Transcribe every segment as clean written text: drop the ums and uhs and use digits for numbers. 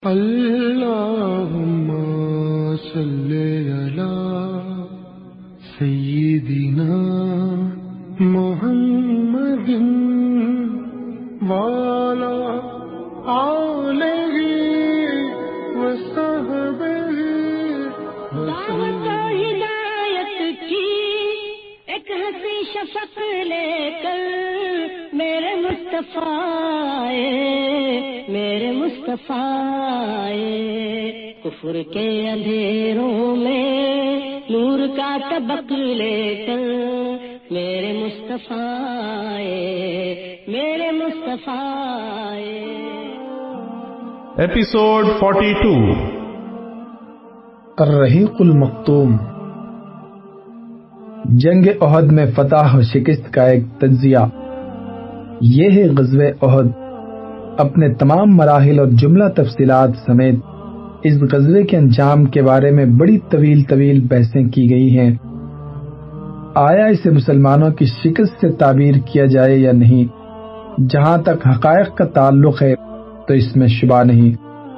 اللهم صل على سيدنا محمد وعلى آله وصحبه دعوت ہدایت کی ایک ہنسی شفق لے کر میرے مصطفیٰ کفر کے اندھیروں میں نور کا طبق لے کر میرے مصطفیٰ ایپیسوڈ 42 الرحیق المختوم، جنگ احد میں فتح و شکست کا ایک تجزیہ۔ یہ ہے غزوہ احد، اپنے تمام مراحل اور جملہ تفصیلات سمیت اس غزوے کے انجام کے بارے میں بڑی طویل بحثیں کی گئی ہیں۔ آیا اسے مسلمانوں کی شکست سے تعبیر کیا جائے یا نہیں؟ جہاں تک حقائق کا تعلق ہے تو اس میں شبہ نہیں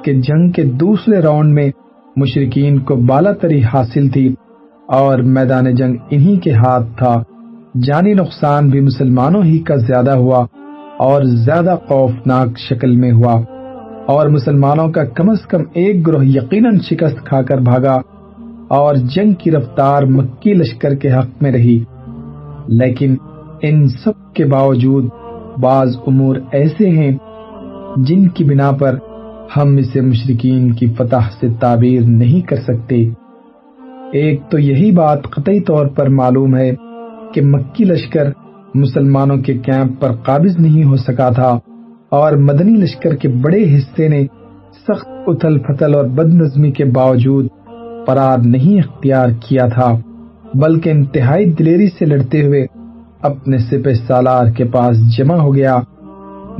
کہ جنگ کے دوسرے راؤنڈ میں مشرکین کو بالا تری حاصل تھی اور میدان جنگ انہی کے ہاتھ تھا۔ جانی نقصان بھی مسلمانوں ہی کا زیادہ ہوا اور زیادہ خوفناک شکل میں ہوا، اور مسلمانوں کا کم از کم ایک گروہ یقیناً شکست کھا کر بھاگا اور جنگ کی رفتار مکی لشکر کے حق میں رہی۔ لیکن ان سب کے باوجود بعض امور ایسے ہیں جن کی بنا پر ہم اسے مشرکین کی فتح سے تعبیر نہیں کر سکتے۔ ایک تو یہی بات قطعی طور پر معلوم ہے کہ مکی لشکر مسلمانوں کے کیمپ پر قابض نہیں ہو سکا تھا، اور مدنی لشکر کے بڑے حصے نے سخت اتھل پھتل اور بد نظمی کے باوجود فرار نہیں اختیار کیا تھا، بلکہ انتہائی دلیری سے لڑتے ہوئے اپنے سپہ سالار کے پاس جمع ہو گیا۔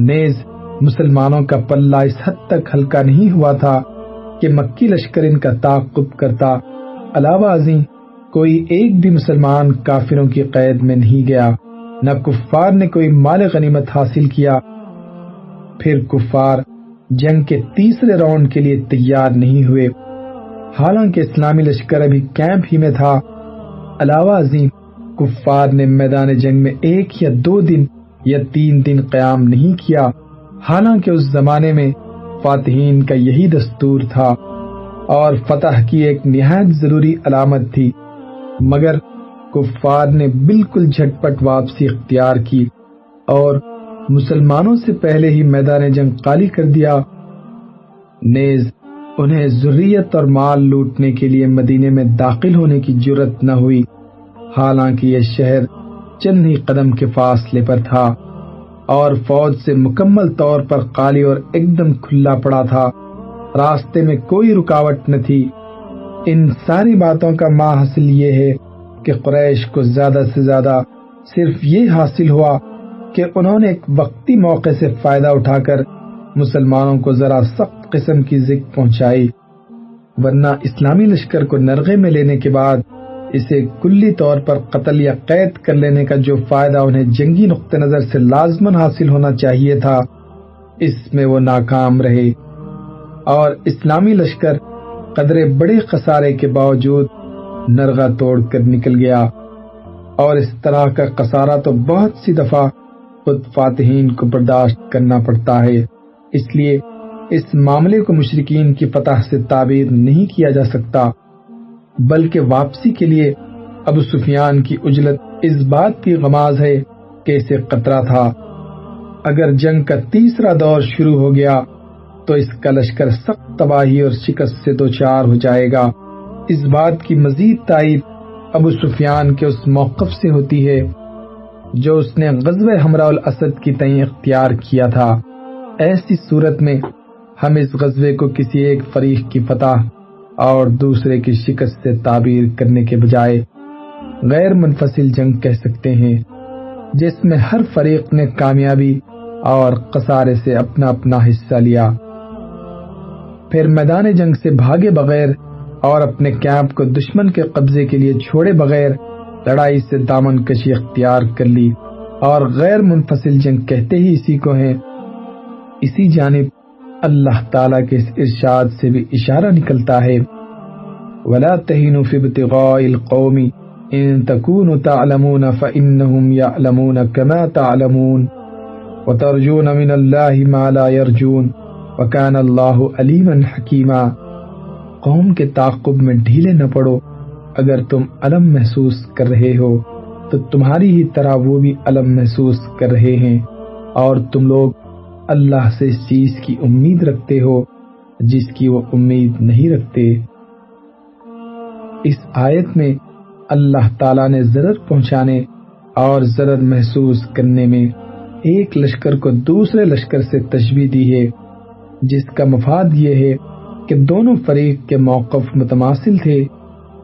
نیز مسلمانوں کا پلہ اس حد تک ہلکا نہیں ہوا تھا کہ مکی لشکر ان کا تعاقب کرتا۔ علاوہ ازیں کوئی ایک بھی مسلمان کافروں کی قید میں نہیں گیا، نہ کفار نے کوئی مال غنیمت حاصل کیا۔ پھر کفار جنگ کے تیسرے راؤنڈ کے لیے تیار نہیں ہوئے، حالانکہ اسلامی لشکر ابھی کیمپ ہی میں تھا۔ علاوہ ازیں کفار نے میدان جنگ میں 1 یا 2 دن یا 3 دن قیام نہیں کیا، حالانکہ اس زمانے میں فاتحین کا یہی دستور تھا اور فتح کی ایک نہایت ضروری علامت تھی، مگر کفار نے بالکل جھٹپٹ واپسی اختیار کی اور مسلمانوں سے پہلے ہی میدان جنگ خالی کر دیا۔ نیز انہیں ذریت اور مال لوٹنے کے لیے مدینے میں داخل ہونے کی جرت نہ ہوئی، حالانکہ یہ شہر چند ہی قدم کے فاصلے پر تھا اور فوج سے مکمل طور پر خالی اور ایک دم کھلا پڑا تھا۔ راستے میں کوئی رکاوٹ نہ تھی۔ ان ساری باتوں کا ماحصل یہ ہے کہ قریش کو زیادہ سے زیادہ صرف یہ حاصل ہوا کہ انہوں نے ایک وقتی موقع سے فائدہ اٹھا کر مسلمانوں کو ذرا سخت قسم کی ذک پہنچائی، ورنہ اسلامی لشکر کو نرغے میں لینے کے بعد اسے کلی طور پر قتل یا قید کر لینے کا جو فائدہ انہیں جنگی نقطہ نظر سے لازماً حاصل ہونا چاہیے تھا، اس میں وہ ناکام رہے، اور اسلامی لشکر قدرے بڑے خسارے کے باوجود نرغہ توڑ کر نکل گیا۔ اور اس طرح کا خسارہ تو بہت سی دفعہ خود فاتحین کو برداشت کرنا پڑتا ہے، اس لیے اس معاملے کو مشرکین کی فتح سے تعبیر نہیں کیا جا سکتا، بلکہ واپسی کے لیے ابو سفیان کی عجلت اس بات کی غماز ہے کہ اسے خطرہ تھا اگر جنگ کا تیسرا دور شروع ہو گیا تو اس کا لشکر سخت تباہی اور شکست سے دوچار ہو جائے گا۔ اس بات کی مزید تائید ابو سفیان کے اس موقف سے ہوتی ہے جو اس نے غزوہ حمراء الاسد کی تئیں اختیار کیا تھا۔ ایسی صورت میں ہم اس غزوے کو کسی ایک فریق کی فتح اور دوسرے کی شکست سے تعبیر کرنے کے بجائے غیر منفصل جنگ کہہ سکتے ہیں، جس میں ہر فریق نے کامیابی اور خسارے سے اپنا اپنا حصہ لیا۔ پھر میدان جنگ سے بھاگے بغیر اور اپنے کیمپ کو دشمن کے قبضے کے لیے چھوڑے بغیر لڑائی سے دامن کشی اختیار کر لی، اور غیر منفصل جنگ کہتے ہی اسی کو ہیں۔ اسی جانب اللہ تعالیٰ کے اس ارشاد سے بھی اشارہ نکلتا ہے وَلَا تَهِنُوا فِي ابْتِغَاءِ الْقَوْمِ إِن تَكُونُوا تَعْلَمُونَ فَإِنَّهُمْ يَعْلَمُونَ كَمَا تَعْلَمُونَ وَتَرْجُونَ مِنَ اللَّهِ مَا لَا يَرْجُونَ وَكَانَ اللَّهُ عَلِيمًا حَكِيمًا۔ قوم کے تعاقب میں ڈھیلے نہ پڑو، اگر تم الم محسوس کر رہے ہو تو تمہاری ہی طرح وہ بھی الم محسوس کر رہے ہیں، اور تم لوگ اللہ سے اس چیز کی امید رکھتے ہو جس کی وہ امید نہیں رکھتے۔ اس آیت میں اللہ تعالیٰ نے ضرر پہنچانے اور ضرر محسوس کرنے میں ایک لشکر کو دوسرے لشکر سے تشبیہ دی ہے، جس کا مفاد یہ ہے کہ دونوں فریق کے موقف متماثل تھے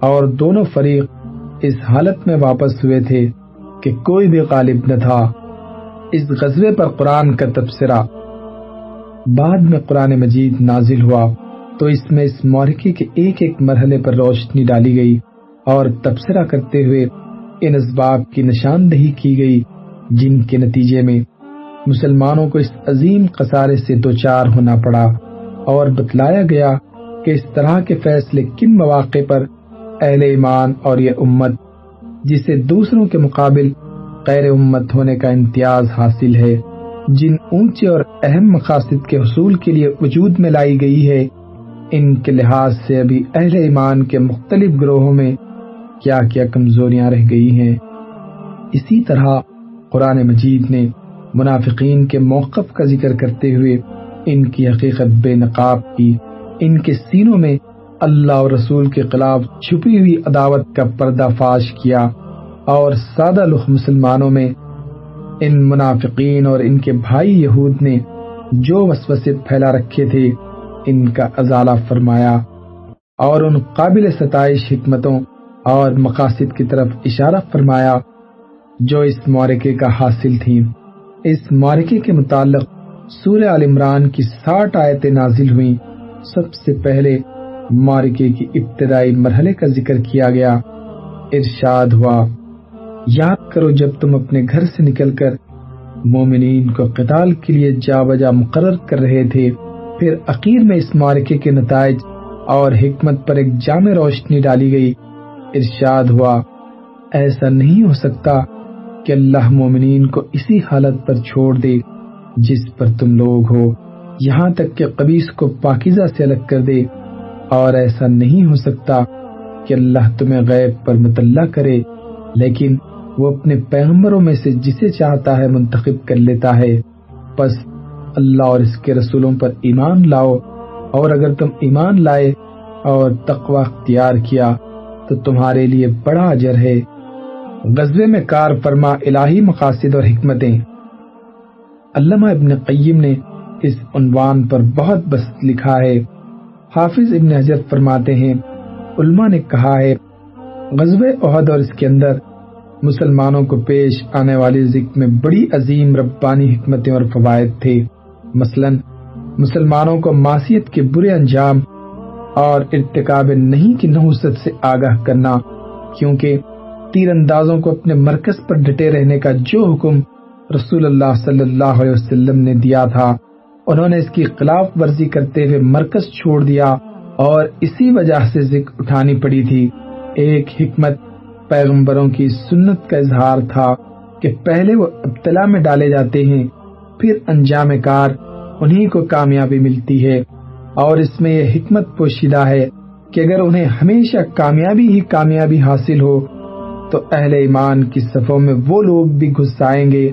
اور دونوں فریق اس حالت میں واپس ہوئے تھے کہ کوئی بھی غالب نہ تھا۔ اس غزوے پر قرآن کا تبصرہ بعد میں قرآن مجید نازل ہوا تو اس میں اس معرکے کے ایک ایک مرحلے پر روشنی ڈالی گئی اور تبصرہ کرتے ہوئے ان اسباب کی نشاندہی کی گئی جن کے نتیجے میں مسلمانوں کو اس عظیم خسارے سے دوچار ہونا پڑا، اور بتلایا گیا کہ اس طرح کے فیصلے کن مواقع پر اہل ایمان اور یہ امت جسے دوسروں کے مقابل غیر امت ہونے کا امتیاز حاصل ہے، جن اونچے اور اہم مقاصد کے حصول کے لیے وجود میں لائی گئی ہے، ان کے لحاظ سے ابھی اہل ایمان کے مختلف گروہوں میں کیا کیا کمزوریاں رہ گئی ہیں۔ اسی طرح قرآن مجید نے منافقین کے موقف کا ذکر کرتے ہوئے ان کی حقیقت بے نقاب کی، ان کے سینوں میں اللہ اور رسول کے خلاف چھپی ہوئی عداوت کا پردہ فاش کیا، اور سادہ لوگ مسلمانوں میں ان منافقین اور ان کے بھائی یہود نے جو وسوسے پھیلا رکھے تھے ان کا ازالہ فرمایا، اور ان قابل ستائش حکمتوں اور مقاصد کی طرف اشارہ فرمایا جو اس معرکے کا حاصل تھیں۔ اس معرکے کے متعلق سورہ آل عمران کی 60 آیتیں نازل ہوئیں۔ سب سے پہلے معرکے کی ابتدائی مرحلے کا ذکر کیا گیا۔ ارشاد ہوا، یاد کرو جب تم اپنے گھر سے نکل کر مومنین کو قتال کے لیے جا بجا مقرر کر رہے تھے۔ پھر اخیر میں اس معرکے کے نتائج اور حکمت پر ایک جامع روشنی ڈالی گئی۔ ارشاد ہوا، ایسا نہیں ہو سکتا کہ اللہ مومنین کو اسی حالت پر چھوڑ دے جس پر تم لوگ ہو، یہاں تک کہ خبیث کو پاکیزہ سے الگ کر دے، اور ایسا نہیں ہو سکتا کہ اللہ تمہیں غیب پر مطلع کرے، لیکن وہ اپنے پیغمبروں میں سے جسے چاہتا ہے منتخب کر لیتا ہے۔ پس اللہ اور اس کے رسولوں پر ایمان لاؤ، اور اگر تم ایمان لائے اور تقوی اختیار کیا تو تمہارے لیے بڑا اجر ہے۔ غزوے میں کار فرما الہی مقاصد اور حکمتیں۔ علامہ ابن قیم نے اس عنوان پر بہت بست لکھا ہے۔ حافظ ابن حجر فرماتے ہیں، علماء نے کہا ہے غزوہ احد اور اس کے اندر مسلمانوں کو پیش آنے والی ذکر میں بڑی عظیم ربانی حکمتیں اور فوائد تھے۔ مثلا مسلمانوں کو معصیت کے برے انجام اور ارتکاب نہیں کی نحوست سے آگاہ کرنا، کیونکہ تیر اندازوں کو اپنے مرکز پر ڈٹے رہنے کا جو حکم رسول اللہ صلی اللہ علیہ وسلم نے دیا تھا، انہوں نے اس کی خلاف ورزی کرتے ہوئے مرکز چھوڑ دیا، اور اسی وجہ سے ذکر اٹھانی پڑی تھی۔ ایک حکمت پیغمبروں کی سنت کا اظہار تھا کہ پہلے وہ ابتلا میں ڈالے جاتے ہیں، پھر انجام کار انہی کو کامیابی ملتی ہے، اور اس میں یہ حکمت پوشیدہ ہے کہ اگر انہیں ہمیشہ کامیابی ہی کامیابی حاصل ہو تو اہل ایمان کی صفوں میں وہ لوگ بھی گھس آئیں گے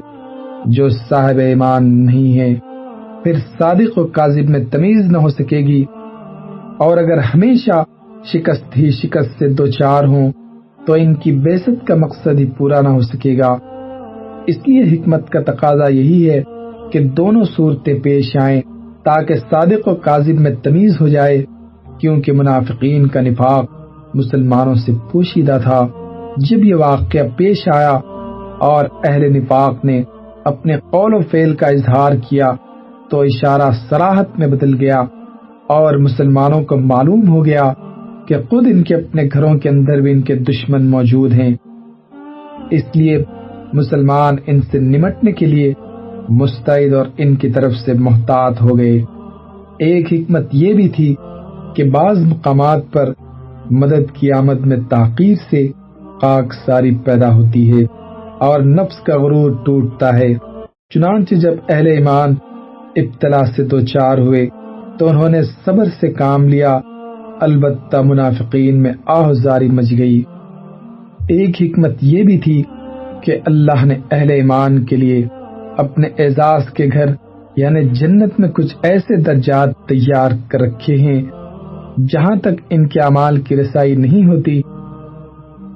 جو صاحب ایمان نہیں ہیں، پھر صادق و کاذب میں تمیز نہ ہو سکے گی، اور اگر ہمیشہ شکست ہی شکست سے دوچار ہوں تو ان کی بعثت کا مقصد ہی پورا نہ ہو سکے گا۔ اس لیے حکمت کا تقاضا یہی ہے کہ دونوں صورتیں پیش آئیں تاکہ صادق و کاذب میں تمیز ہو جائے، کیونکہ منافقین کا نفاق مسلمانوں سے پوشیدہ تھا۔ جب یہ واقعہ پیش آیا اور اہل نفاق نے اپنے قول و فعل کا اظہار کیا تو اشارہ صراحت میں بدل گیا، اور مسلمانوں کو معلوم ہو گیا کہ خود ان کے اپنے گھروں کے اندر بھی ان کے دشمن موجود ہیں۔ اس لیے مسلمان ان سے نمٹنے کے لیے مستعد اور ان کی طرف سے محتاط ہو گئے۔ ایک حکمت یہ بھی تھی کہ بعض مقامات پر مدد کی آمد میں تاخیر سے خاک ساری پیدا ہوتی ہے اور نفس کا غرور ٹوٹتا ہے۔ چنانچہ جب اہل ایمان ابتلا سے دوچار ہوئے تو انہوں نے صبر سے کام لیا، البتہ منافقین میں آہذاری مچ گئی۔ ایک حکمت یہ بھی تھی کہ اللہ نے اہل ایمان کے لیے اپنے اعزاز کے گھر یعنی جنت میں کچھ ایسے درجات تیار کر رکھے ہیں جہاں تک ان کے اعمال کی رسائی نہیں ہوتی،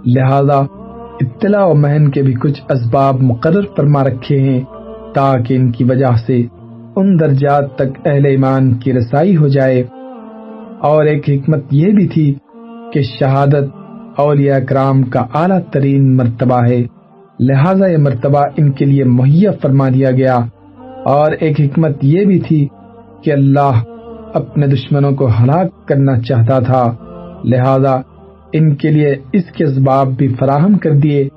لہذا ابتلا و محن کے بھی کچھ اسباب مقرر فرما رکھے ہیں تاکہ ان کی وجہ سے ان درجات تک اہل ایمان کی رسائی ہو جائے۔ اور ایک حکمت یہ بھی تھی کہ شہادت اولیاء کرام کا اعلیٰ ترین مرتبہ ہے، لہذا یہ مرتبہ ان کے لیے مہیا فرما دیا گیا۔ اور ایک حکمت یہ بھی تھی کہ اللہ اپنے دشمنوں کو ہلاک کرنا چاہتا تھا، لہذا ان کے لیے اس کے اسباب بھی فراہم کر دیے،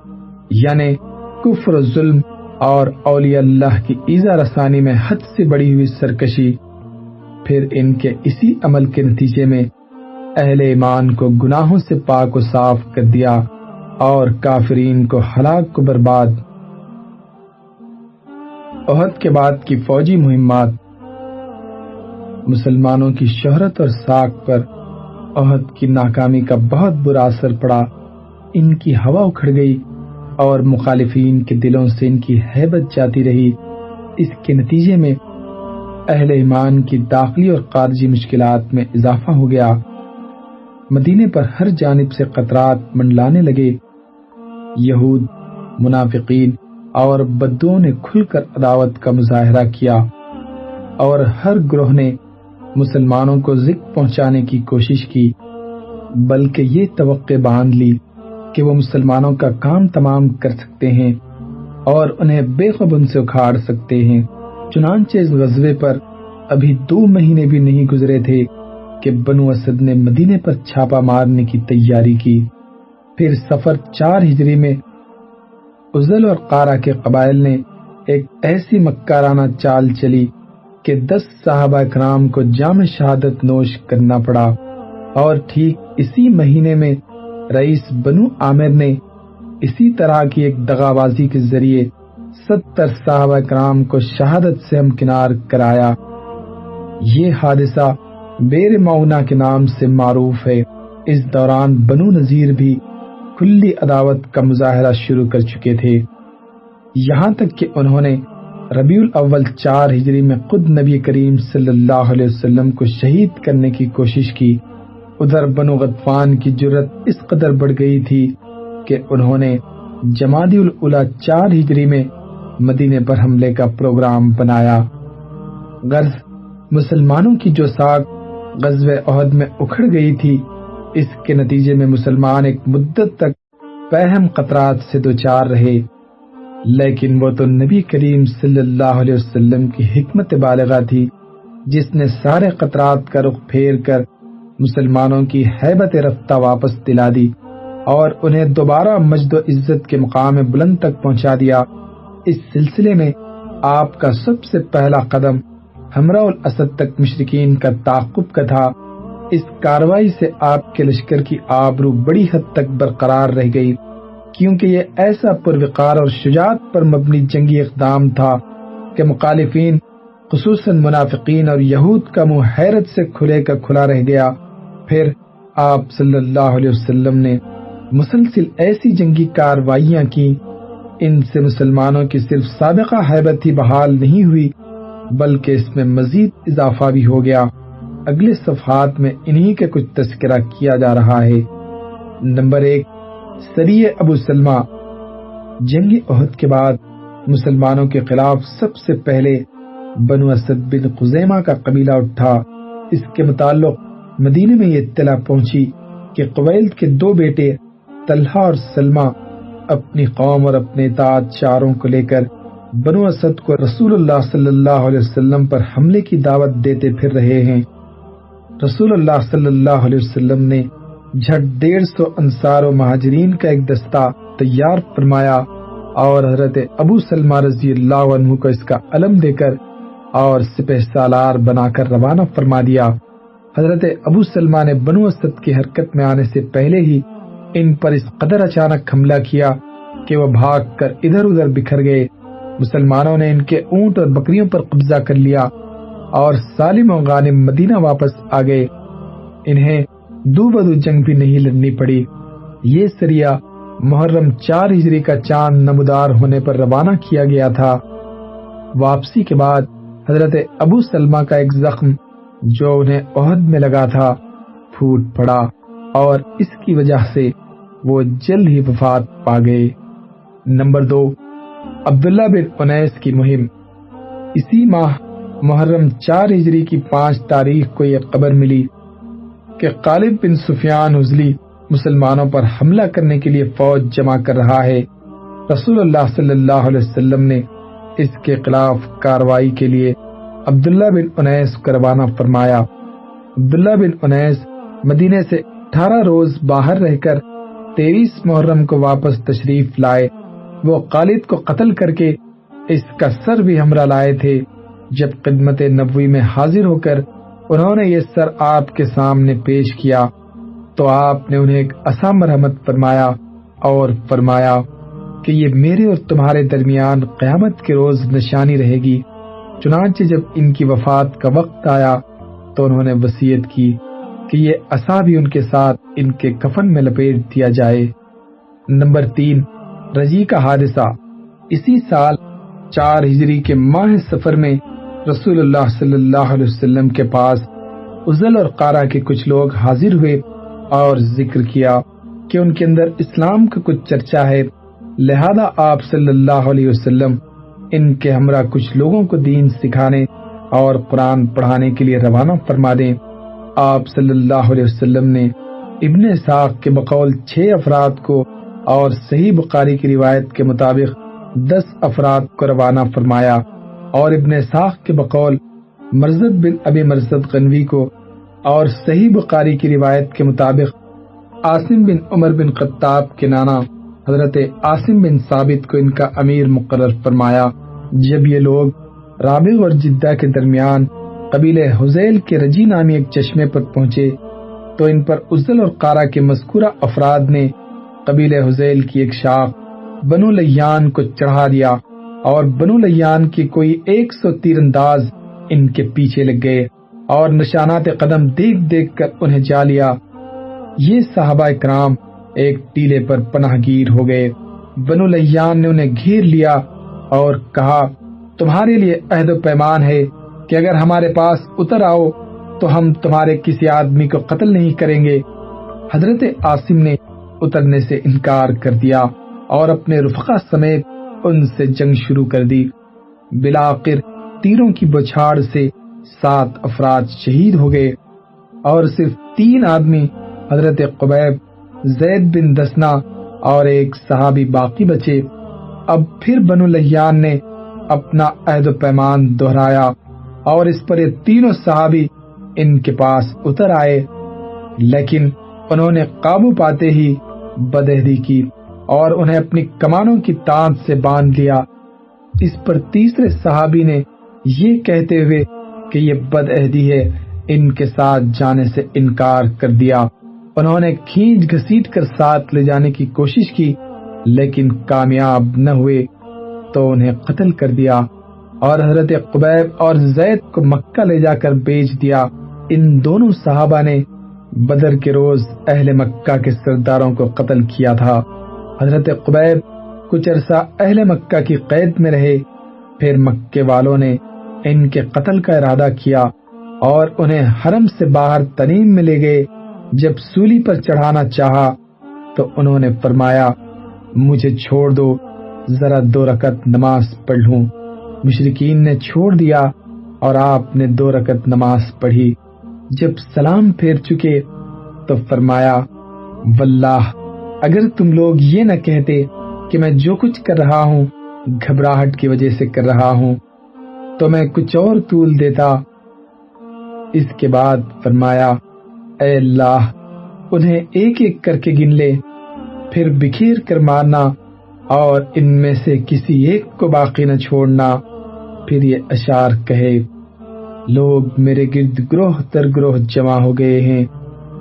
یعنی کفر و ظلم اور اولیاء اللہ کی ایذا رسانی میں حد سے بڑی ہوئی سرکشی۔ پھر ان کے اسی عمل کے نتیجے میں اہل ایمان کو گناہوں سے پاک و صاف کر دیا اور کافرین کو ہلاک و برباد۔ احد کے بعد کی فوجی مہمات۔ مسلمانوں کی شہرت اور ساکھ پر احد کی ناکامی کا بہت برا اثر پڑا، ان کی ہوا اکھڑ گئی اور مخالفین کے دلوں سے ان کی ہیبت جاتی رہی۔ اس کے نتیجے میں اہل ایمان کی داخلی اور خارجی مشکلات میں اضافہ ہو گیا۔ مدینے پر ہر جانب سے خطرات منڈلانے لگے۔ یہود، منافقین اور بدوؤں نے کھل کر عداوت کا مظاہرہ کیا اور ہر گروہ نے مسلمانوں کو ذکر پہنچانے کی کوشش کی، بلکہ یہ توقع باندھ لی کہ وہ مسلمانوں کا کام تمام کر سکتے ہیں اور انہیں بے خبن سے اکھاڑ سکتے ہیں۔ چنانچہ اس غزوے پر ابھی 2 مہینے بھی نہیں گزرے تھے کہ بنو اسد نے مدینے پر چھاپا مارنے کی تیاری کی۔ پھر سفر 4 ہجری میں عزل اور قارہ کے قبائل نے ایک ایسی مکارانہ چال چلی کہ 10 صحابہ کرام کو جام شہادت نوش کرنا پڑا، اور ٹھیک اسی مہینے میں رئیس بنو عامر نے اسی طرح کی ایک دغابازی کے ذریعے 70 صحابہ کرام کو شہادت سے ہمکنار کرایا۔ یہ حادثہ بیر معونہ کے نام سے معروف ہے۔ اس دوران بنو نذیر بھی کھلی عداوت کا مظاہرہ شروع کر چکے تھے، یہاں تک کہ انہوں نے ربیع الاول 4 ہجری میں خود نبی کریم صلی اللہ علیہ وسلم کو شہید کرنے کی کوشش کی۔ ادھر بنو غطفان کی جرت اس قدر بڑھ گئی تھی کہ انہوں نے جمادی الاولیٰ 4 ہجری میں مدینے پر حملے کا پروگرام بنایا۔ غرض مسلمانوں کی جو ساکھ غزوہ احد میں اکھڑ گئی تھی، اس کے نتیجے میں مسلمان ایک مدت تک پہم خطرات سے دوچار رہے، لیکن وہ تو نبی کریم صلی اللہ علیہ وسلم کی حکمت بالغہ تھی جس نے سارے خطرات کا رخ پھیر کر مسلمانوں کی ہیبت رفتہ واپس دلا دی اور انہیں دوبارہ مجد و عزت کے مقام بلند تک پہنچا دیا۔ اس سلسلے میں آپ کا سب سے پہلا قدم ہمراہ الاسد تک مشرکین کا تعاقب کا تھا۔ اس کارروائی سے آپ کے لشکر کی آبرو بڑی حد تک برقرار رہ گئی، کیونکہ یہ ایسا پروقار اور شجاعت پر مبنی جنگی اقدام تھا کہ مخالفین خصوصاً منافقین اور یہود کا منہ حیرت سے کھلے کا کھلا رہ گیا۔ پھر آپ صلی اللہ علیہ وسلم نے مسلسل ایسی جنگی کارروائیاں کی، ان سے مسلمانوں کی صرف سابقہ ہیبت ہی بحال نہیں ہوئی بلکہ اس میں مزید اضافہ بھی ہو گیا۔ اگلے صفحات میں انہی کے کچھ تذکرہ کیا جا رہا ہے۔ نمبر 1، سریہ ابو سلمہ۔ جنگ احد کے بعد مسلمانوں کے خلاف سب سے پہلے بنو اسد بن خزیمہ کا قبیلہ اٹھا۔ اس کے متعلق مدینے میں یہ اطلاع پہنچی کہ قبیلت کے 2 بیٹے طلحہ اور سلمہ اپنی قوم اور اپنے اطاعت چاروں کو لے کر بنو اسد کو رسول اللہ صلی اللہ علیہ وسلم پر حملے کی دعوت دیتے پھر رہے ہیں۔ رسول اللہ صلی اللہ علیہ وسلم نے جھٹ 150 انصار و مہاجرین کا ایک دستہ تیار فرمایا اور حضرت ابو سلمہ رضی اللہ عنہ کو اس کا علم دے کر اور سپہ سالار بنا کر روانہ فرما دیا۔ حضرت ابو سلمہ نے بنو اسد کی حرکت میں آنے سے پہلے ہی ان پر اس قدر اچانک حملہ کیا کہ وہ بھاگ کر ادھر ادھر بکھر گئے۔ مسلمانوں نے ان کے اونٹ اور بکریوں پر قبضہ کر لیا اور سالم و غانم مدینہ واپس آ گئے۔ انہیں دو بدو جنگ بھی نہیں لڑنی پڑی۔ یہ سریہ محرم 4 ہجری کا چاند نمودار ہونے پر روانہ کیا گیا تھا۔ واپسی کے بعد حضرت ابو سلمہ کا ایک زخم جو انہیں احد میں لگا تھا پھوٹ پڑا اور اس کی وجہ سے وہ جلد ہی وفات پا گئے۔ نمبر 2، عبداللہ بن انیس کی مہم۔ اسی ماہ محرم 4 ہجری کی 5 تاریخ کو یہ خبر ملی کہ غالب بن سفیان حذلی مسلمانوں پر حملہ کرنے کے لیے فوج جمع کر رہا ہے۔ رسول اللہ صلی اللہ علیہ وسلم نے اس کے خلاف کارروائی کے لیے عبداللہ بن انیس کو روانہ فرمایا۔ عبداللہ بن انیس مدینے سے 18 روز باہر رہ کر 23 محرم کو واپس تشریف لائے۔ وہ خالد کو قتل کر کے اس کا سر بھی ہمراہ لائے تھے۔ جب خدمت نبوی میں حاضر ہو کر انہوں نے یہ سر آپ کے سامنے پیش کیا تو آپ نے انہیں ایک عصا مرحمت فرمایا اور فرمایا کہ یہ میرے اور تمہارے درمیان قیامت کے روز نشانی رہے گی۔ چنانچہ جب ان کی وفات کا وقت آیا تو انہوں نے وصیت کی کہ یہ عصا بھی ان کے ساتھ ان کے کفن میں لپیٹ دیا جائے۔ نمبر 3، رجی کا حادثہ۔ اسی سال 4 ہجری کے ماہ سفر میں رسول اللہ صلی اللہ علیہ وسلم کے پاس عزل اور قارہ کے کچھ لوگ حاضر ہوئے اور ذکر کیا کہ ان کے اندر اسلام کا کچھ چرچا ہے، لہذا آپ صلی اللہ علیہ وسلم ان کے ہمراہ کچھ لوگوں کو دین سکھانے اور قرآن پڑھانے کے لیے روانہ فرما دیں۔ آپ صلی اللہ علیہ وسلم نے ابن اسحاق کے بقول 6 افراد کو اور صحیح بخاری کی روایت کے مطابق 10 افراد کو روانہ فرمایا، اور ابن اسحاق کے بقول مرزد بن ابی مرزد غنوی کو اور صحیح بخاری کی روایت کے مطابق عاصم بن عمر بن خطاب کے نانا حضرت عاصم بن ثابت کو ان کا امیر مقرر فرمایا۔ جب یہ لوگ رابغ اور جدہ کے درمیان قبیلہ حذیل کے رجی نامی ایک چشمے پر پہنچے تو ان پر عزل اور قارہ کے مذکورہ افراد نے قبیلہ حذیل کی ایک شاخ بنو لیان کو چڑھا دیا اور بنو لیان کی کوئی 100 تیر انداز ان کے پیچھے لگ گئے اور نشانات قدم دیکھ دیکھ کر انہیں جا لیا۔ یہ صحابہ کرام ایک ٹیلے پر پناہ گیر ہو گئے۔ بنو لیان نے انہیں گھیر لیا اور کہا، تمہارے لیے عہد و پیمان ہے کہ اگر ہمارے پاس اتر آؤ تو ہم تمہارے کسی آدمی کو قتل نہیں کریں گے۔ حضرت عاصم نے اترنے سے انکار کر دیا اور اپنے رفقا سمیت ان سے جنگ شروع کر دی۔ بلاخر تیروں کی بچھاڑ سے 7 افراد شہید ہو گئے اور صرف 3 آدمی حضرت قبیب، زید بن دسنا اور ایک صحابی باقی بچے۔ اب پھر بنو لیان نے اپنا عہد و پیمان دہرایا اور اس پر یہ تینوں صحابی ان کے پاس اتر آئے، لیکن انہوں نے قابو پاتے ہی بدعہدی کی اور انہیں اپنی کمانوں کی تان سے باندھ لیا۔ اس پر تیسرے صحابی نے یہ کہتے ہوئے کہ یہ بدعہدی ہے ان کے ساتھ جانے سے انکار کر دیا۔ انہوں نے کھینچ گھسیٹ کر ساتھ لے جانے کی کوشش کی لیکن کامیاب نہ ہوئے تو انہیں قتل کر دیا اور حضرت قبیب اور زید کو مکہ لے جا کر بیچ دیا۔ ان دونوں صحابہ نے بدر کے روز اہل مکہ کے سرداروں کو قتل کیا تھا۔ حضرت قبیب کچھ عرصہ اہل مکہ کی قید میں رہے، پھر مکے والوں نے ان کے قتل کا ارادہ کیا اور انہیں حرم سے باہر تنعیم میں لے گئے۔ جب سولی پر چڑھانا چاہا تو انہوں نے فرمایا، مجھے چھوڑ دو، ذرا 2 رکعت نماز پڑھ لوں۔ مشرکین نے چھوڑ دیا اور آپ نے 2 رکعت نماز پڑھی۔ جب سلام پھیر چکے تو فرمایا، واللہ اگر تم لوگ یہ نہ کہتے کہ میں جو کچھ کر رہا ہوں گھبراہٹ کی وجہ سے کر رہا ہوں تو میں کچھ اور طول دیتا۔ اس کے بعد فرمایا، اے اللہ انہیں ایک ایک کر کے گن لے، پھر بکھیر کر مارنا اور ان میں سے کسی ایک کو باقی نہ چھوڑنا۔ پھر یہ اشعار کہے، لوگ میرے گرد گروہ در گروہ جمع ہو گئے ہیں،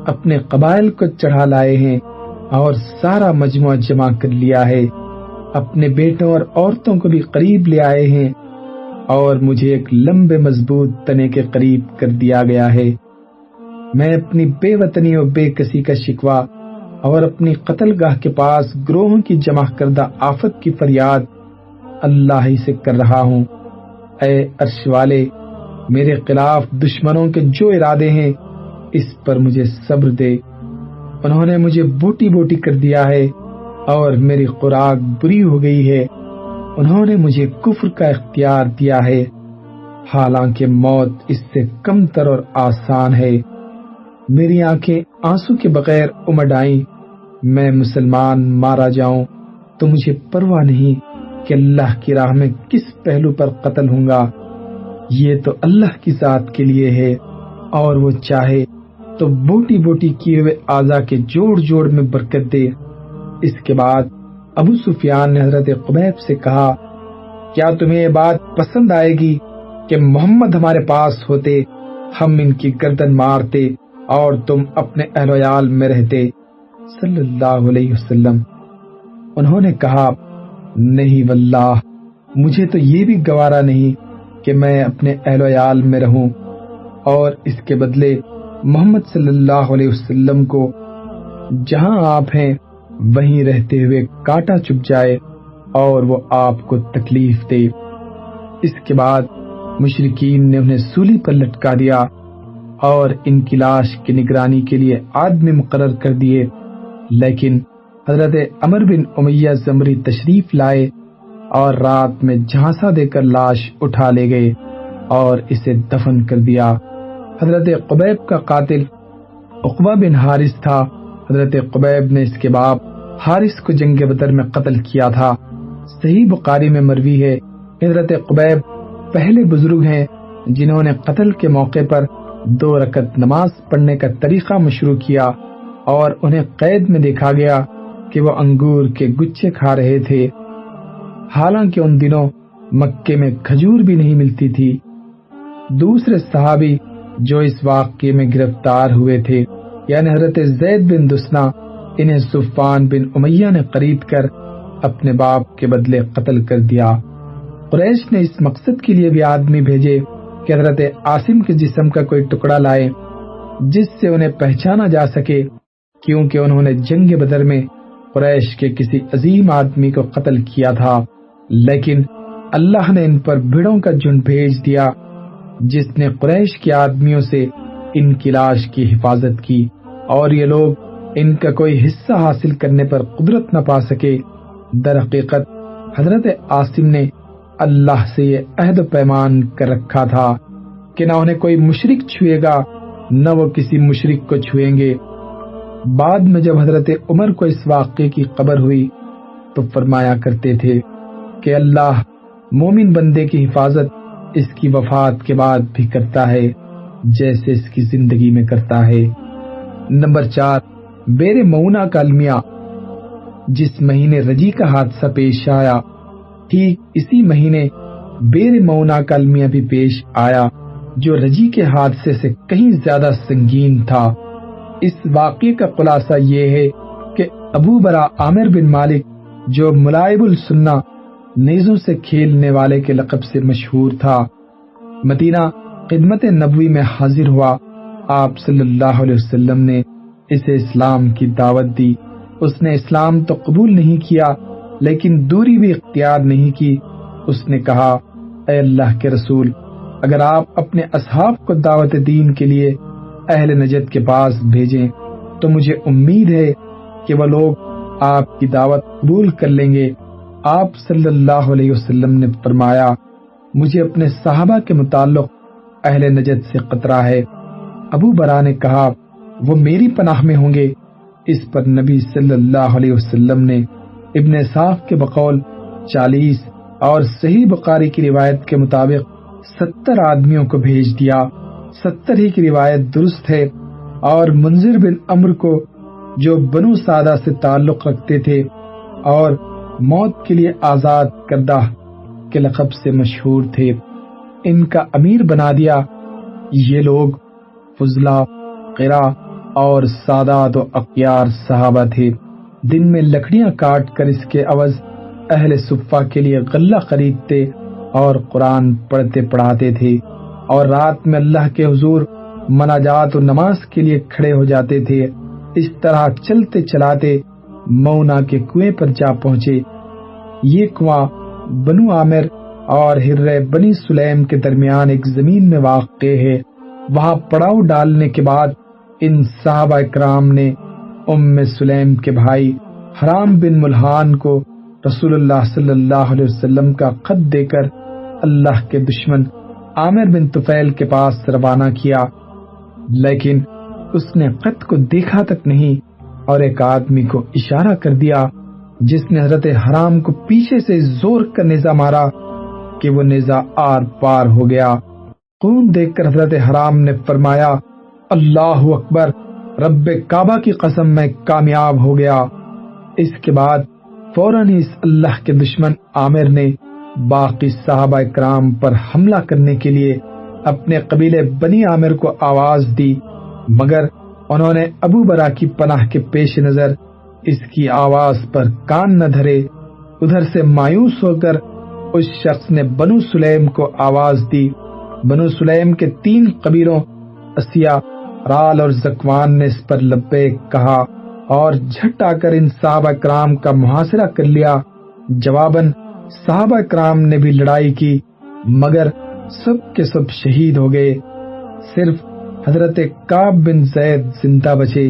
اپنے قبائل کو چڑھا لائے ہیں اور سارا مجموعہ جمع کر لیا ہے، اپنے بیٹوں اور عورتوں کو بھی قریب لے آئے ہیں اور مجھے ایک لمبے مضبوط تنے کے قریب کر دیا گیا ہے۔ میں اپنی بے وطنی اور بے کسی کا شکوہ اور اپنی قتل گاہ کے پاس گروہوں کی جمع کردہ آفت کی فریاد اللہ ہی سے کر رہا ہوں۔ اے عرش والے، میرے خلاف دشمنوں کے جو ارادے ہیں اس پر مجھے صبر دے۔ انہوں نے مجھے بوٹی بوٹی کر دیا ہے اور میری خوراک بری ہو گئی ہے۔ انہوں نے مجھے کفر کا اختیار دیا ہے، حالانکہ موت اس سے کم تر اور آسان ہے۔ میری آنکھیں آنسو کے بغیر امڈ آئیں، میں مسلمان مارا جاؤں تو مجھے پرواہ نہیں کہ اللہ کی راہ میں کس پہلو پر قتل ہوں گا۔ یہ تو اللہ کی ذات کے لیے ہے، اور وہ چاہے تو بوٹی بوٹی کیے ہوئے اعضا کے جوڑ جوڑ میں برکت دے۔ اس کے بعد ابو سفیان نے حضرت قبیب سے کہا، کیا تمہیں یہ بات پسند آئے گی کہ محمد ہمارے پاس ہوتے، ہم ان کی گردن مارتے اور تم اپنے اہل و عیال میں رہتے صلی اللہ علیہ وسلم؟ انہوں نے کہا، نہیں واللہ، مجھے تو یہ بھی گوارا نہیں کہ میں اپنے اہل و عیال میں رہوں اور اس کے بدلے محمد صلی اللہ علیہ وسلم کو جہاں آپ ہیں وہیں رہتے ہوئے کانٹا چبھ جائے اور وہ آپ کو تکلیف دے۔ اس کے بعد مشرکین نے انہیں سولی پر لٹکا دیا اور ان کی لاش کی نگرانی کے لیے آدمی مقرر کر دیے، لیکن حضرت عمر بن امیہ زمری تشریف لائے اور رات میں جھانسا دے کر لاش اٹھا لے گئے اور اسے دفن کر دیا۔ حضرت قبیب کا قاتل عقبہ بن حارث تھا۔ حضرت قبیب نے اس کے باپ حارث کو جنگ بدر میں قتل کیا تھا۔ صحیح بخاری میں مروی ہے، حضرت قبیب پہلے بزرگ ہیں جنہوں نے قتل کے موقع پر 2 رکعت نماز پڑھنے کا طریقہ مشروع کیا، اور انہیں قید میں دیکھا گیا کہ وہ انگور کے گچھے کھا رہے تھے، حالانکہ ان دنوں مکے میں کھجور بھی نہیں ملتی تھی۔ دوسرے صحابی جو اس واقعے میں گرفتار ہوئے تھے، یعنی حضرت زید بن دسنا، انہیں صفوان بن امیہ نے خرید کر اپنے باپ کے بدلے قتل کر دیا۔ قریش نے اس مقصد کے لیے بھی آدمی بھیجے کہ حضرت عاصم کے جسم کا کوئی ٹکڑا لائے جس سے انہیں پہچانا جا سکے، کیونکہ انہوں نے جنگ بدر میں قریش کے کسی عظیم آدمی کو قتل کیا تھا، لیکن اللہ نے ان پر بھیڑوں کا جھنڈ بھیج دیا جس نے قریش کے آدمیوں سے ان کی لاش کی حفاظت کی، اور یہ لوگ ان کا کوئی حصہ حاصل کرنے پر قدرت نہ پا سکے۔ در حقیقت حضرت عاصم نے اللہ سے یہ عہد و پیمان کر رکھا تھا کہ نہ انہیں کوئی مشرک چھوئے گا نہ وہ کسی مشرک کو چھوئیں گے۔ بعد میں جب حضرت عمر کو اس واقعے کی خبر ہوئی تو فرمایا کرتے تھے کہ اللہ مومن بندے کی حفاظت اس کی وفات کے بعد بھی کرتا ہے جیسے اس کی زندگی میں کرتا ہے۔ نمبر 4، بیر مونا کا المیہ۔ جس مہینے رجی کا حادثہ پیش آیا، ٹھیک اسی مہینے بیر مونا کا المیہ بھی پیش آیا، جو رجی کے حادثے سے کہیں زیادہ سنگین تھا۔ اس واقعے کا خلاصہ یہ ہے کہ ابو برا عامر بن مالک، جو ملائب السنہ نیزوں سے کھیلنے والے کے لقب سے مشہور تھا، مدینہ خدمت نبوی میں حاضر ہوا۔ آپ صلی اللہ علیہ وسلم نے اسے اسلام کی دعوت دی۔ اس نے اسلام تو قبول نہیں کیا لیکن دوری بھی اختیار نہیں کی۔ اس نے کہا، اے اللہ کے رسول، اگر آپ اپنے اصحاب کو دعوت دین کے لیے اہل نجد کے پاس بھیجیں تو مجھے امید ہے کہ وہ لوگ آپ کی دعوت قبول کر لیں گے۔ آپ صلی اللہ علیہ وسلم نے فرمایا، مجھے اپنے صحابہ کے متعلق اہل نجد سے خطرہ ہے۔ ابو برا نے کہا، وہ میری پناہ میں ہوں گے۔ اس پر نبی صلی اللہ علیہ وسلم نے ابن صاف کے بقول 40 اور صحیح بخاری کی روایت کے مطابق 70 آدمیوں کو بھیج دیا۔ 70 ہی کی روایت درست ہے، اور منذر بن عمرو کو، جو بنو سعدہ سے تعلق رکھتے تھے اور موت کے لیے آزاد کردہ کے لقب سے مشہور تھے، ان کا امیر بنا دیا۔ یہ لوگ فضلا، قرا اور سادات و اخیار صحابہ تھے۔ دن میں لکڑیاں کاٹ کر اس کے عوض اہل صفہ کے لیے غلہ خریدتے اور قرآن پڑھتے پڑھاتے تھے، اور رات میں اللہ کے حضور مناجات و نماز کے لیے کھڑے ہو جاتے تھے۔ اس طرح چلتے چلاتے مونا کے کنویں پر جا پہنچے۔ یہ کنواں بنو عامر اور ہرہ بنی سلیم کے درمیان ایک زمین میں واقع ہے۔ وہاں پڑاؤ ڈالنے کے بعد ان صحابہ اکرام نے ام سلیم کے بھائی حرام بن ملحان کو رسول اللہ صلی اللہ علیہ وسلم کا خط دے کر اللہ کے دشمن عامر بن طفیل کے پاس روانہ کیا، لیکن اس نے خط کو دیکھا تک نہیں اور ایک آدمی کو اشارہ کر دیا، جس نے حضرت حرام کو پیچھے سے زور کا نیزہ مارا کہ وہ نیزہ آر پار ہو گیا۔ خون دیکھ کر حضرت حرام نے فرمایا، اللہ اکبر، رب کعبہ کی قسم میں کامیاب ہو گیا۔ اس کے بعد فوراً اس اللہ کے دشمن عامر نے باقی صحابہ اکرام پر حملہ کرنے کے لیے اپنے قبیلے بنی عامر کو آواز دی، مگر انہوں نے ابو برا کی پناہ کے پیش نظر اس کی آواز پر کان نہ دھرے۔ ادھر سے مایوس ہو کر اس شخص نے بنو سلیم کو آواز دی۔ بنو سلیم کے 3 قبیلوں اسیا، رال اور زکوان نے اس پر لبیک کہا اور جھٹ آ کر ان صحابہ کرام کا محاصرہ کر لیا۔ جواباً صحابہ کرام نے بھی لڑائی کی، مگر سب کے سب شہید ہو گئے۔ صرف حضرت کعب بن زید زندہ بچے۔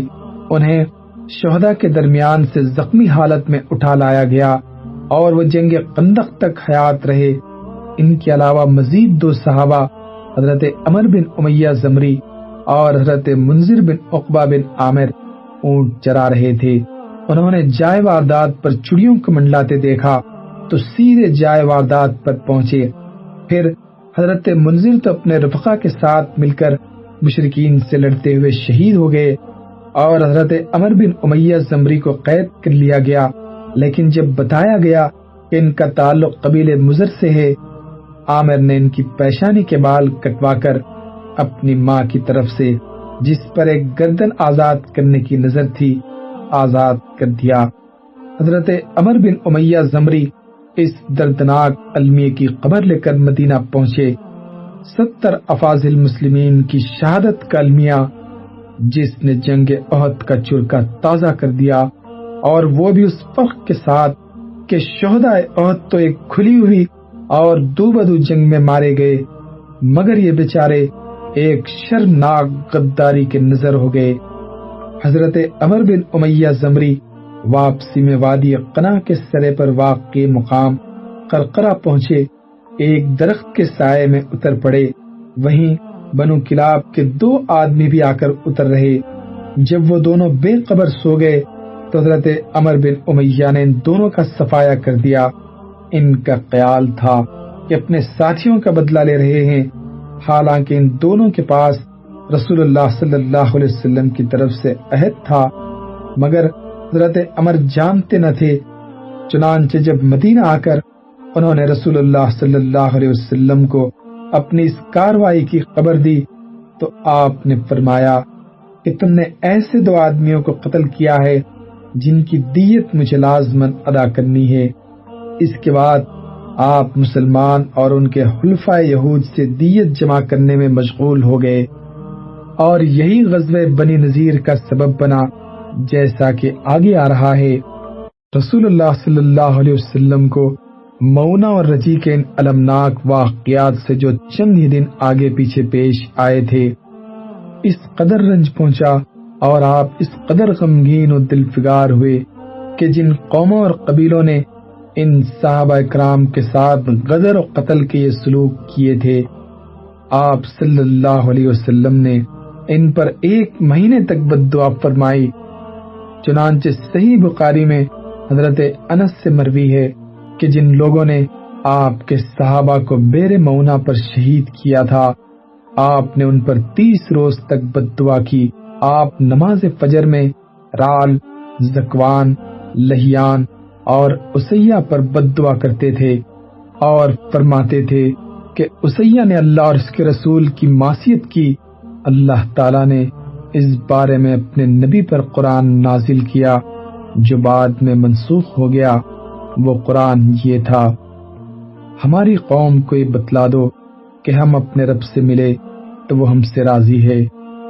انہیں شہداء کے درمیان سے زخمی حالت میں اٹھا لایا گیا اور وہ جنگ خندق تک حیات رہے۔ ان کے علاوہ مزید 2 صحابہ حضرت عمر بن امیہ زمری اور حضرت منذر بن عقبہ بن عامر اونٹ چرا رہے تھے۔ انہوں نے جائے واردات پر چڑیوں کو منڈلاتے دیکھا تو سیدھے جائے واردات پر پہنچے۔ پھر حضرت منذر تو اپنے رفقا کے ساتھ مل کر مشرکین سے لڑتے ہوئے شہید ہو گئے اور حضرت عمر بن امیہ زمری کو قید کر لیا گیا، لیکن جب بتایا گیا کہ ان کا تعلق قبیلے مضر سے ہے، عامر نے ان کی پیشانی کے بال کٹوا کر اپنی ماں کی طرف سے، جس پر ایک گردن آزاد کرنے کی نظر تھی، آزاد کر دیا۔ حضرت عمر بن امیہ زمری اس دردناک المیہ کی خبر لے کر مدینہ پہنچے۔ 70 افاضل مسلمین کی شہادت کا المیہ، جس نے جنگ احد کا چرکا تازہ کر دیا، اور وہ بھی اس فرق کے ساتھ کہ شہداء احد تو ایک کھلی ہوئی اور دو بدو جنگ میں مارے گئے، مگر یہ بیچارے ایک شرمناک غداری کے نظر ہو گئے۔ حضرت عمر بن امیہ زمری واپسی میں وادی قنا کے سرے پر واقع مقام قرقرہ پہنچے، ایک درخت کے سائے میں اتر پڑے۔ وہیں بنو کلاب کے 2 آدمی بھی آ کر اتر رہے۔ جب وہ دونوں بے خبر سو گئے تو حضرت عمر بن امیہ نے ان دونوں کا صفایا کر دیا۔ ان کا خیال تھا کہ اپنے ساتھیوں کا بدلہ لے رہے ہیں، حالانکہ ان دونوں کے پاس رسول اللہ صلی اللہ علیہ وسلم کی طرف سے عہد تھا، مگر حضرت عمر جانتے نہ تھے۔ چنانچہ جب مدینہ آ کر انہوں نے رسول اللہ صلی اللہ علیہ وسلم کو اپنی اس کاروائی کی خبر دی تو آپ نے فرمایا کہ تم نے ایسے 2 آدمیوں کو قتل کیا ہے جن کی دیت مجھے لازماً ادا کرنی ہے۔ اس کے بعد آپ مسلمان اور ان کے حلفاء یہود سے دیت جمع کرنے میں مشغول ہو گئے، اور یہی غزوہ بنی نذیر کا سبب بنا، جیسا کہ آگے آ رہا ہے۔ رسول اللہ صلی اللہ علیہ وسلم کو مونا اور رجی کے ان المناک واقعات سے جو چند ہی دن آگے پیچھے پیش آئے تھے، اس قدر رنج پہنچا اور آپ اس قدر غمگین و دل فگار ہوئے کہ جن قوموں اور قبیلوں نے ان صحابہ کرام کے ساتھ غدر و قتل کے یہ سلوک کیے تھے، آپ صلی اللہ علیہ وسلم نے ان پر 1 مہینے تک بد دعا فرمائی۔ چنانچہ صحیح بخاری میں حضرت انس سے مروی ہے کہ جن لوگوں نے آپ کے صحابہ کو بیر مونا پر شہید کیا تھا، آپ نے ان پر 30 روز تک بد دعا کی۔ آپ نماز فجر میں رال، زکوان، لہیان اور اسیہ پر بد دعا کرتے تھے اور فرماتے تھے کہ اسیہ نے اللہ اور اس کے رسول کی معصیت کی، اللہ تعالیٰ نے اس بارے میں اپنے نبی پر قرآن نازل کیا جو بعد میں منسوخ ہو گیا۔ وہ قرآن یہ تھا: ہماری قوم کو یہ بتلا دو کہ ہم اپنے رب سے ملے تو وہ ہم سے راضی ہے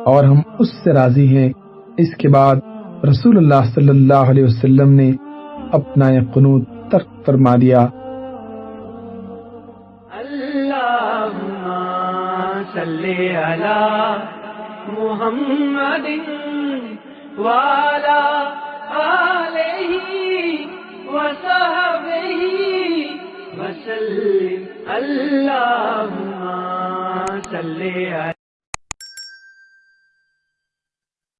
اور ہم اس سے راضی ہیں۔ اس کے بعد رسول اللہ صلی اللہ علیہ وسلم نے اپنا یہ قنوت ترک فرما دیا۔ اللہم صلی علی محمد وعلی آلہ وصحبہ وسلم۔ اللہم صلی علی